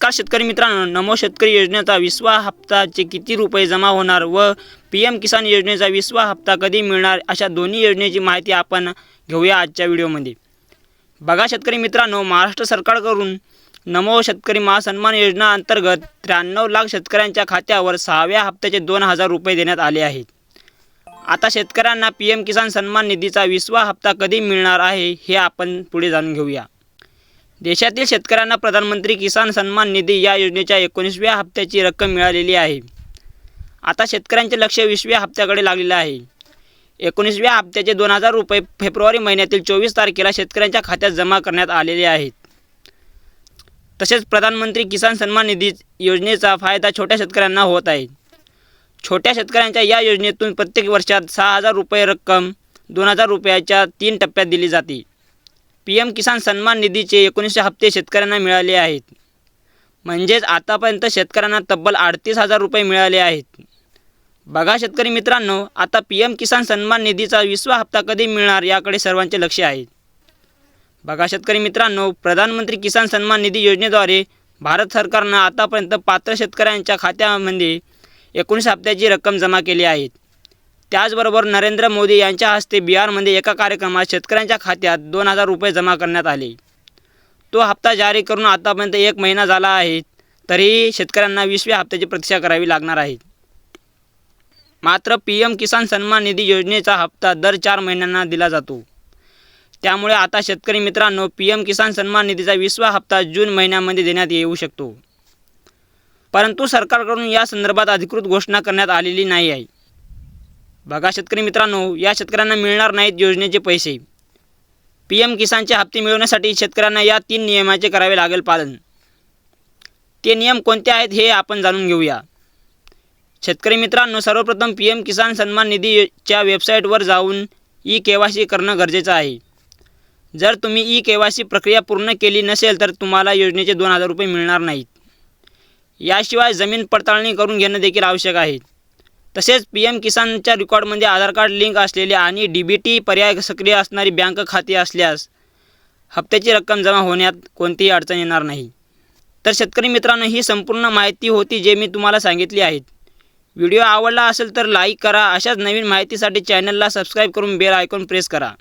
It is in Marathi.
नमस्कार शेतकरी मित्रांनो, नमो शेतकरी योजनेचा 20वा हप्ताचे किती रुपये जमा होणार व PM किसान योजनेचा 20वा हप्ता कधी मिळणार अशा दोन्ही योजनेची माहिती आपण घेऊया आजच्या व्हिडिओमध्ये। बघा शेतकरी मित्रांनो, महाराष्ट्र सरकारकडून नमो शेतकरी महासन्मान योजना अंतर्गत 93 लाख शेतकऱ्यांच्या खात्यावर 6व्या हप्त्याचे 2000 रुपये देण्यात आले आहेत। आता शेतकऱ्यांना PM किसान सन्मान निधीचा 20वा हप्ता कधी मिळणार आहे हे आपण पुढे जाणून घेऊया। देशातील शेतकऱ्यांना प्रधानमंत्री किसान सन्मान निधी या योजनेच्या 19व्या हप्त्याची रक्कम मिळालेली आहे। आता शेतकऱ्यांचे लक्ष 20व्या हप्त्याकडे लागलेले आहे। 19व्या हप्त्याचे 2000 रुपये फेब्रुवारी महिन्यातील 24 तारखेला शेतकऱ्यांच्या खात्यात जमा करण्यात आलेले आहेत। तसेच प्रधानमंत्री किसान सन्मान निधी योजनेचा फायदा छोट्या शेतकऱ्यांना होत आहे। छोट्या शेतकऱ्यांच्या या योजनेतून प्रत्येक वर्षात 6000 रुपये रक्कम 2000 रुपयाच्या 3 टप्प्यात दिली जाते। PM किसान सन्मान निधीचे 19 हप्ते शेतकऱ्यांना मिळाले आहेत। म्हणजेच आतापर्यंत शेतकऱ्यांना तब्बल 38000 रुपये मिळाले आहेत। बघा शेतकरी मित्रांनो, आता PM किसान सन्मान निधीचा 20वा हप्ता कधी मिळणार याकडे सर्वांचे लक्ष आहे। बघा शेतकरी मित्रांनो, प्रधानमंत्री किसान सन्मान निधी योजनेद्वारे भारत सरकारनं आतापर्यंत पात्र शेतकऱ्यांच्या खात्यामध्ये 19 हप्त्याची रक्कम जमा केली आहे। त्याचबरोबर नरेंद्र मोदी यांच्या हस्ते बिहारमध्ये एका कार्यक्रमात शेतकऱ्यांच्या खात्यात 2000 रुपये जमा करण्यात आले। तो हप्ता जारी करून आतापर्यंत 1 महिना झाला आहे, तरीही शेतकऱ्यांना 20व्या हप्त्याची प्रतीक्षा करावी लागणार आहे। मात्र PM किसान सन्मान निधी योजनेचा हप्ता दर 4 महिन्यांना दिला जातो। त्यामुळे आता शेतकरी मित्रांनो, PM किसान सन्मान निधीचा 20वा हप्ता जून महिन्यामध्ये देण्यात येऊ शकतो। परंतु सरकारकडून या संदर्भात अधिकृत घोषणा करण्यात आलेली नाही आहे। बघा शेतकरी मित्रांनो, या शेतकऱ्यांना मिळणार नाहीत योजनेचे पैसे। PM किसानचे हप्ते मिळवण्यासाठी शेतकऱ्यांना या 3 नियमाचे करावे लागेल पालन। ते नियम कोणते आहेत हे आपण जाणून घेऊया। शेतकरी मित्रांनो, सर्वप्रथम PM किसान सन्मान निधीच्या वेबसाईटवर जाऊन e-KYC करणं गरजेचं आहे। जर तुम्ही e-KYC प्रक्रिया पूर्ण केली नसेल तर तुम्हाला योजनेचे 2000 रुपये मिळणार नाहीत। याशिवाय जमीन पडताळणी करून घेणं देखील आवश्यक आहे। तसेच PM किसानच्या रेकॉर्डमध्ये आधार कार्ड लिंक असलेले आणि DBT पर्याय सक्रिय असणारी बँक खाते असल्यास हप्त्याची रक्कम जमा होण्यात कोणतीही अडचण येणार नाही। तर शेतकरी मित्रांनो, ही संपूर्ण माहिती होती जे मी तुम्हाला सांगितली आहे। व्हिडिओ आवडला असेल तर लाईक करा। अशाच नवीन माहितीसाठी चॅनलला सबस्क्राईब करून बेल आयकॉन प्रेस करा।